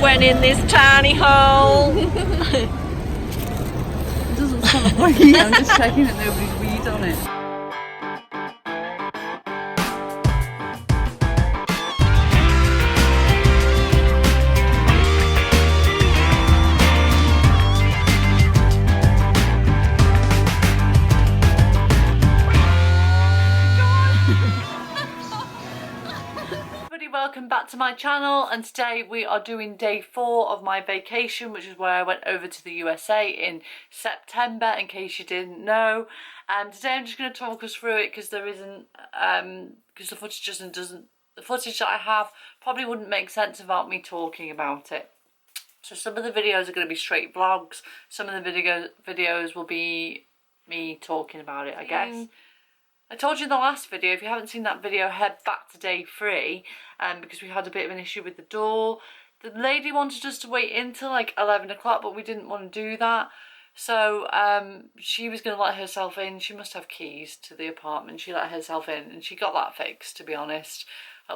went in this tiny hole. It doesn't smell of weed, I'm just checking that nobody's weed on it. Welcome back to my channel, and today we are doing day 4 of my vacation, which is where I went over to the USA in September, in case you didn't know. Today I'm just going to talk us through it because there isn't because the footage the footage that I have probably wouldn't make sense without me talking about it. So some of the videos are going to be straight vlogs, some of the videos will be me talking about it, I guess. I told you in the last video, if you haven't seen that video, head back to day 3 because we had a bit of an issue with the door. The lady wanted us to wait until like 11 o'clock, but we didn't want to do that. So she was going to let herself in. She must have keys to the apartment. She let herself in and she got that fixed, to be honest.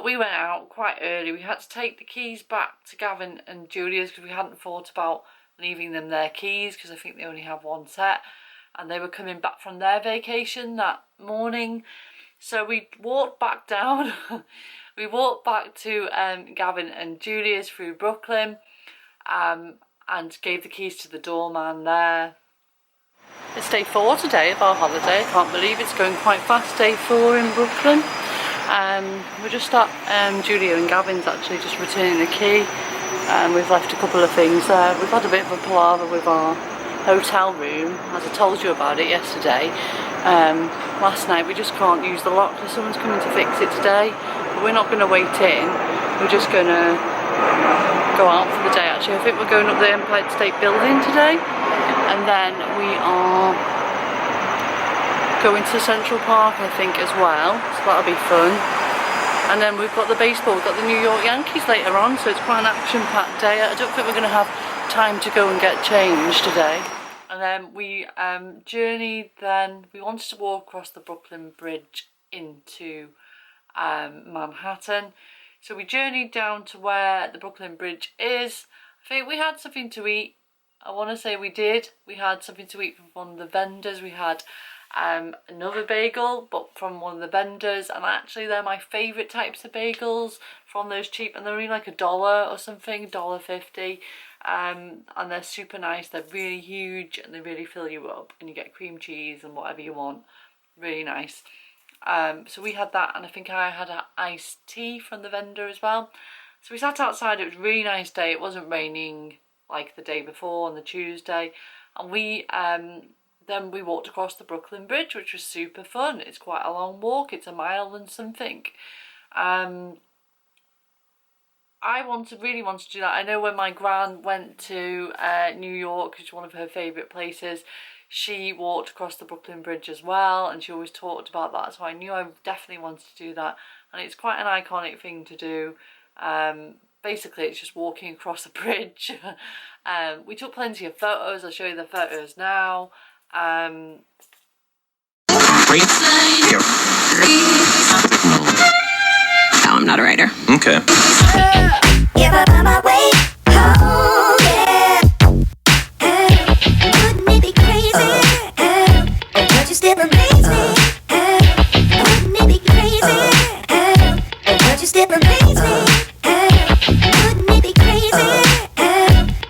We went out quite early. We had to take the keys back to Gavin and Julia's because we hadn't thought about leaving them their keys because I think they only have one set. And they were coming back from their vacation that morning. So we walked back down. We walked back to Gavin and Julia's through Brooklyn and gave the keys to the doorman there. It's day 4 today of our holiday. I can't believe it's going quite fast, day 4 in Brooklyn. We're just at Julia and Gavin's actually just returning the key. We've left a couple of things there. We've had a bit of a palaver with our hotel room, as I told you about it yesterday. Last night we just can't use the lock, so someone's coming to fix it today, but we're not going to wait in, we're just going to go out for the day. Actually, I think we're going up the Empire State Building today, and then we are going to Central Park I think as well, so that'll be fun. And then we've got the baseball, we've got the New York Yankees later on, so it's quite an action-packed day. I don't think we're going to have time to go and get changed today. And then we journeyed then, we wanted to walk across the Brooklyn Bridge into Manhattan. So we journeyed down to where the Brooklyn Bridge is. I think we had something to eat. I want to say we did. We had something to eat from one of the vendors. We had another bagel, but from one of the vendors, and actually they're my favourite types of bagels from those cheap, and they're only like $1 or something, $1.50. And they're super nice, they're really huge and they really fill you up, and you get cream cheese and whatever you want, really nice. So we had that, and I think I had an iced tea from the vendor as well. So we sat outside, it was a really nice day, it wasn't raining like the day before on the Tuesday, and we then we walked across the Brooklyn Bridge, which was super fun. It's quite a long walk, it's a mile and something. I really wanted to do that. I know when my gran went to New York, which is one of her favourite places, she walked across the Brooklyn Bridge as well, and she always talked about that, so I knew I definitely wanted to do that, and it's quite an iconic thing to do. Basically it's just walking across the bridge. We took plenty of photos, I'll show you the photos now. No, I'm not a writer. Okay. If I find my way home, yeah. Wouldn't it be crazy? But you still amaze me. Wouldn't it be crazy? But you still amaze me. Wouldn't it be crazy?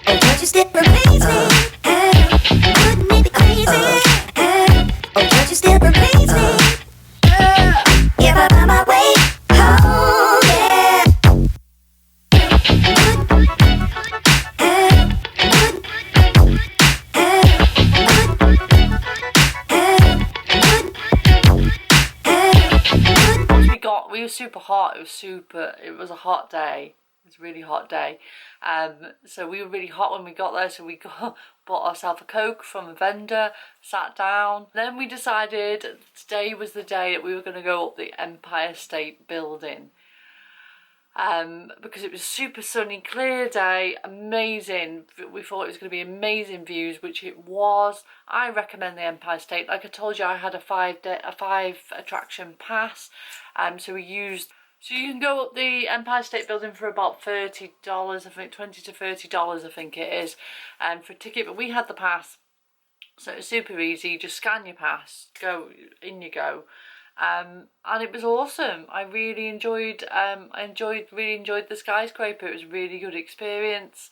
But you still amaze me. Wouldn't it be crazy? But you still amaze me. If I find my way home, yeah. We were super hot, it was a hot day. It was a really hot day. So we were really hot when we got there, so we bought ourselves a Coke from a vendor, sat down. Then we decided today was the day that we were going to go up the Empire State Building. Because it was super sunny, clear day, amazing. We thought it was going to be amazing views, which it was. I recommend the Empire State. Like I told you, I had a 5 attraction pass, so we used So you can go up the Empire State Building for about $30, I think $20 to $30 I think it is, for a ticket. But we had the pass, so it's super easy. You just scan your pass, go in you go, and it was awesome. I really enjoyed. Really enjoyed the skyscraper. It was a really good experience.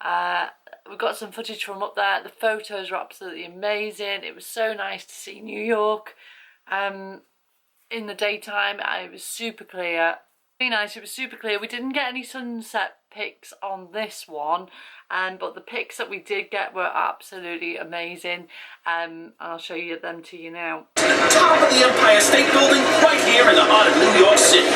We got some footage from up there. The photos were absolutely amazing. It was so nice to see New York. In the daytime, it was super clear. Really nice, it was super clear. We didn't get any sunset pics on this one, but the pics that we did get were absolutely amazing. And I'll show you them to you now. Top of the Empire State Building, right here in the heart of New York City.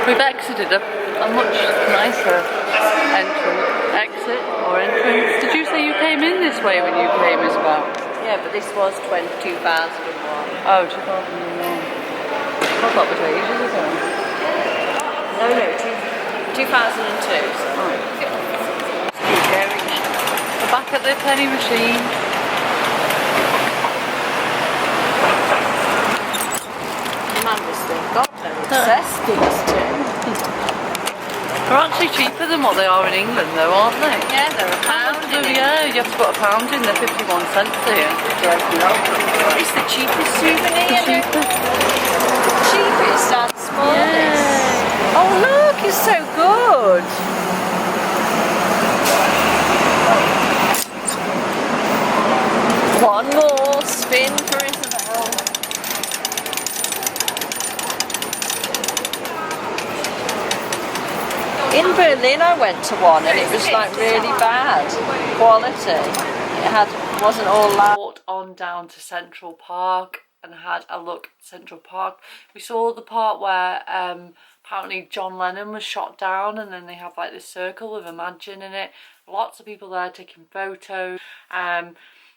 We've exited a much nicer exit. Did you say you came in this way when you came as well? Yeah, but this was 2001. Oh, 2001. That was ages ago. No, 2002. Keep going. We're back at the penny machine. Amanda's still got them. Obsessed these two. They're actually cheaper than what they are in England though, aren't they? Yeah, they're a pound. Yeah, you have to put a pound in, they're 51 cents here. It's the cheapest souvenir. The cheapest. Cheapest and smallest. Yeah. Oh look, it's so good. One more spin for Isabel. In Berlin I went to one and it was like really bad quality. It wasn't all loud. Walked on down to Central Park and had a look at Central Park. We saw the part where apparently John Lennon was shot down, and then they have like this circle with Imagine in it. Lots of people there taking photos.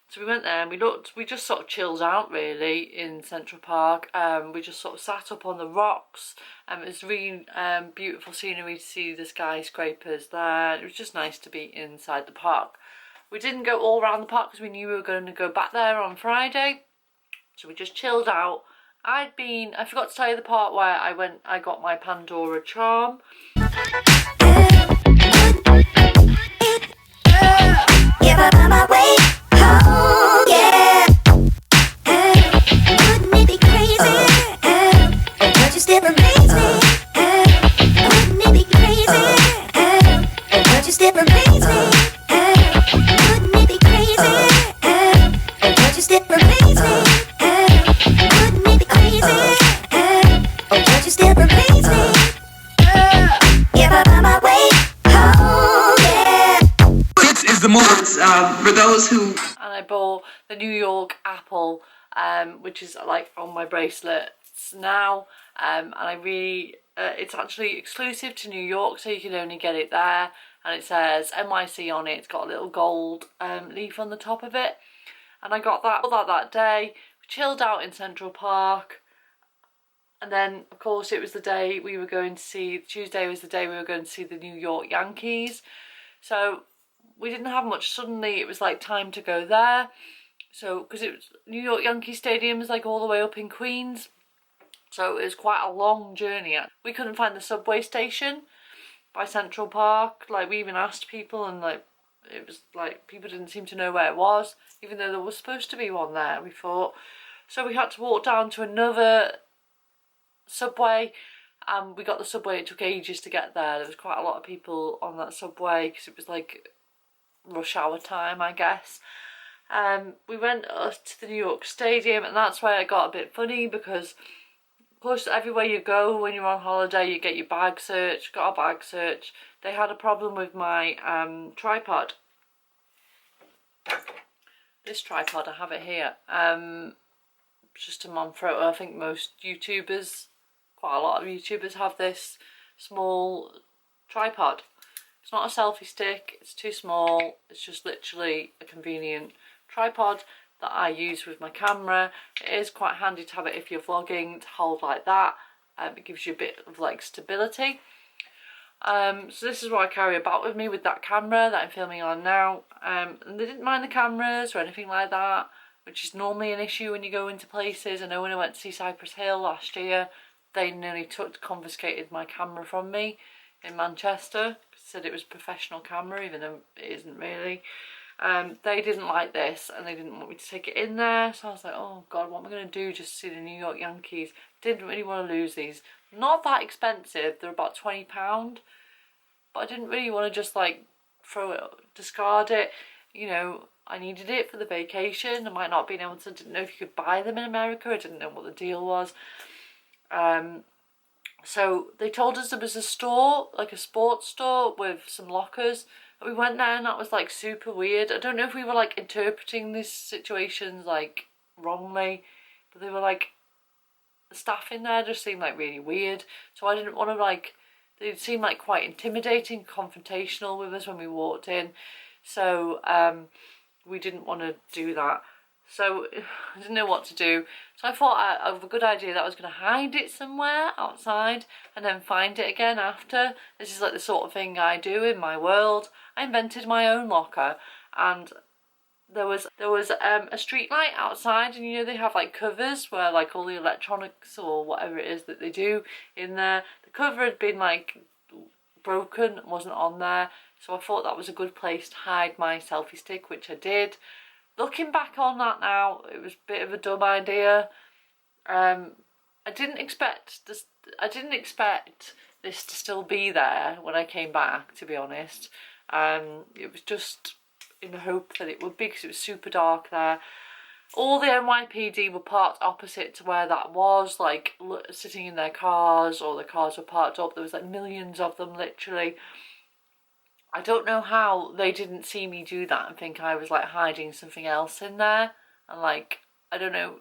So we went there and we just sort of chilled out really in Central Park. We just sort of sat up on the rocks. It was really beautiful scenery to see the skyscrapers there. It was just nice to be inside the park. We didn't go all around the park because we knew we were going to go back there on Friday. So we just chilled out. I forgot to tell you the part where I got my Pandora charm. If I find my way home, yeah. bought the New York apple, which is like on my bracelets now, and I really, it's actually exclusive to New York, so you can only get it there, and it says NYC on it. It's got a little gold leaf on the top of it, and I got that day. We chilled out in Central Park. And then, of course, it was the day we were going to see, Tuesday was the day we were going to see the New York Yankees. So we didn't have much. Suddenly it was like time to go there. So, because it was New York Yankees Stadium is like all the way up in Queens. So it was quite a long journey. We couldn't find the subway station by Central Park. Like, we even asked people, and like, it was like, people didn't seem to know where it was, even though there was supposed to be one there, we thought. So we had to walk down to another subway, and we got the subway. It took ages to get there. There was quite a lot of people on that subway because it was like rush hour time, I guess. We went to the New York Stadium, and that's where it got a bit funny because, of course, everywhere you go when you're on holiday, you get your bag searched. Got a bag search. They had a problem with my tripod. This tripod, I have it here. Just a Manfrotto. I think most YouTubers, quite a lot of YouTubers, have this small tripod. It's not a selfie stick, it's too small, it's just literally a convenient tripod that I use with my camera. It is quite handy to have it if you're vlogging, to hold like that. It gives you a bit of like stability. So this is what I carry about with me with that camera that I'm filming on now. And they didn't mind the cameras or anything like that, which is normally an issue when you go into places. I know when I went to see Cypress Hill last year, they nearly confiscated my camera from me in Manchester. Said it was a professional camera, even though it isn't really. They didn't like this, and they didn't want me to take it in there. So I was like, oh God, what am I going to do just to see the New York Yankees? Didn't really want to lose these. Not that expensive. They're about £20. But I didn't really want to just like discard it. You know, I needed it for the vacation. I might not have been able to, didn't know if you could buy them in America. I didn't know what the deal was. So they told us there was a store, like a sports store with some lockers. And we went there, and that was like super weird. I don't know if we were like interpreting these situations like wrongly, but they were like, the staff in there just seemed like really weird. So I didn't want to like, they seemed like quite intimidating, confrontational with us when we walked in. So we didn't want to do that. So I didn't know what to do. So I thought of a good idea that I was going to hide it somewhere outside and then find it again after. This is like the sort of thing I do in my world. I invented my own locker, and there was a street light outside, and you know they have like covers where like all the electronics or whatever it is that they do in there. The cover had been like broken, wasn't on there. So I thought that was a good place to hide my selfie stick, which I did. Looking back on that now, it was a bit of a dumb idea. I didn't expect this to still be there when I came back, to be honest. It was just in the hope that it would be, because it was super dark there. All the NYPD were parked opposite to where that was, like sitting in their cars, or the cars were parked up. There was like millions of them, literally. I don't know how they didn't see me do that and think I was like hiding something else in there. And like, I don't know,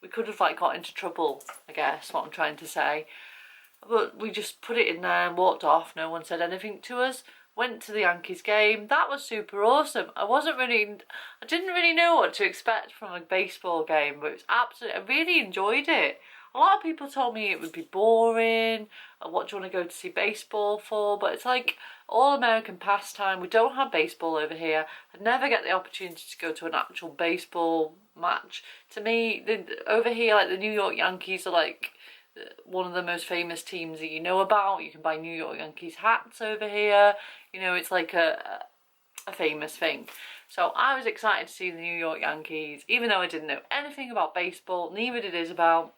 we could have like got into trouble, I guess, what I'm trying to say. But we just put it in there and walked off. No one said anything to us. Went to the Yankees game. That was super awesome. I didn't really know what to expect from a baseball game, but it was absolutely, I really enjoyed it. A lot of people told me it would be boring, what do you want to go to see baseball for? But it's like all American pastime. We don't have baseball over here. I'd never get the opportunity to go to an actual baseball match. To me, over here, like the New York Yankees are like one of the most famous teams that you know about. You can buy New York Yankees hats over here. You know, it's like a famous thing. So I was excited to see the New York Yankees, even though I didn't know anything about baseball. Neither did Isabel.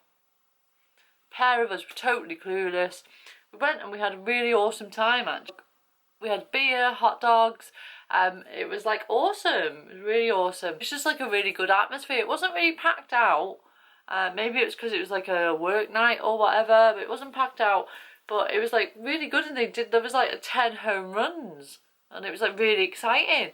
Pair of us were totally clueless. We went and we had a really awesome time, actually. We had beer, hot dogs. It was like awesome. It was really awesome. It was just like a really good atmosphere. It wasn't really packed out. Maybe it was because it was like a work night or whatever, but it wasn't packed out. But it was like really good, and there was like 10 home runs, and it was like really exciting.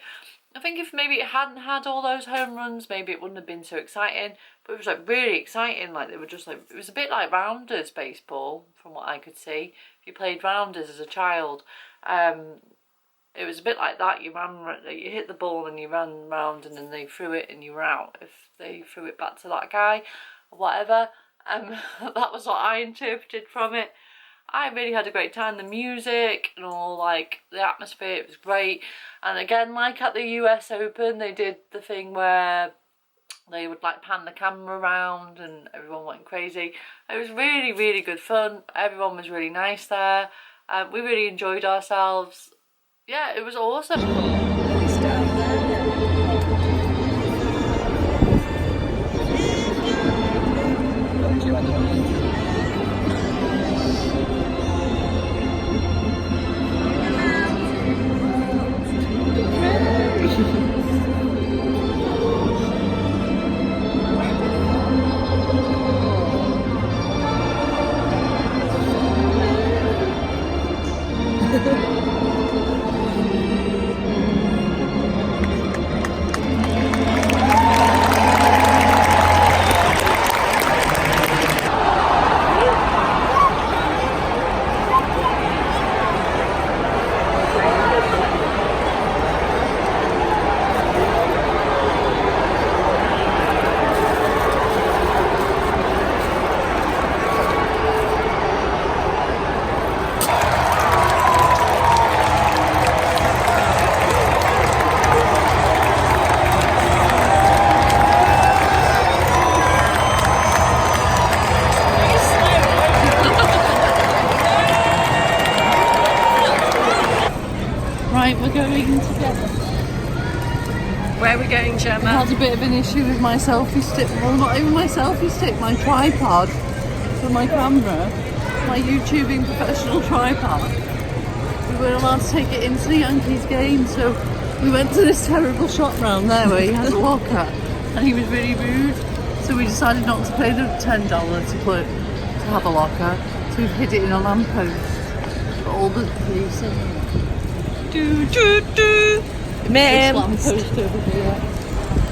I think if maybe it hadn't had all those home runs, maybe it wouldn't have been so exciting. But it was like really exciting. Like they were just like, it was a bit like rounders baseball from what I could see. If you played rounders as a child, it was a bit like that. You hit the ball and you ran round, and then they threw it and you were out if they threw it back to that guy or whatever. That was what I interpreted from it. I really had a great time. The music and all, like the atmosphere, it was great. And again, like at the US Open, they did the thing where they would like pan the camera around and everyone went crazy. It was really, really good fun. Everyone was really nice there. We really enjoyed ourselves. Yeah, it was awesome. Right, we're going together. Where are we going, Gemma? I had a bit of an issue with my selfie stick. Well, not even my selfie stick, my tripod for my camera. My YouTubing professional tripod. We weren't allowed to take it into the Yankees game, so we went to this terrible shop round there where he has a locker, and he was really rude. So we decided not to pay the $10 to have a locker. So we've hid it in a lamppost. Got all the police in it. Do do do. Ma'am. Lamppost over here.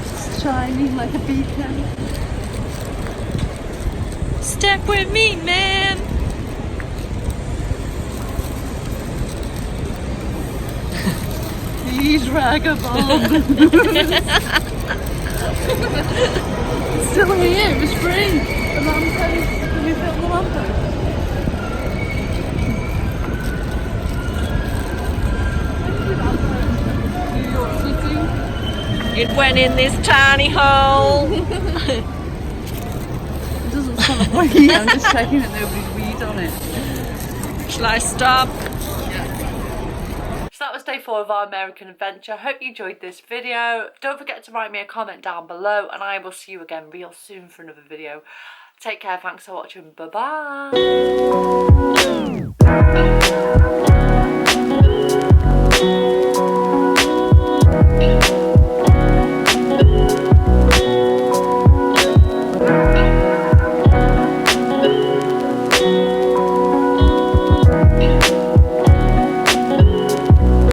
It's shining like a beacon. Step with me, ma'am. These vagabonds. It's still here, it was free. The lamppost. Can we film the lamppost? New York City. It went in this tiny hole. It doesn't sound like weed. I'm just checking that nobody's weed on it. Shall I stop? So that was day 4 of our American adventure. Hope you enjoyed this video. Don't forget to write me a comment down below, and I will see you again real soon for another video. Take care, thanks for watching, bye bye.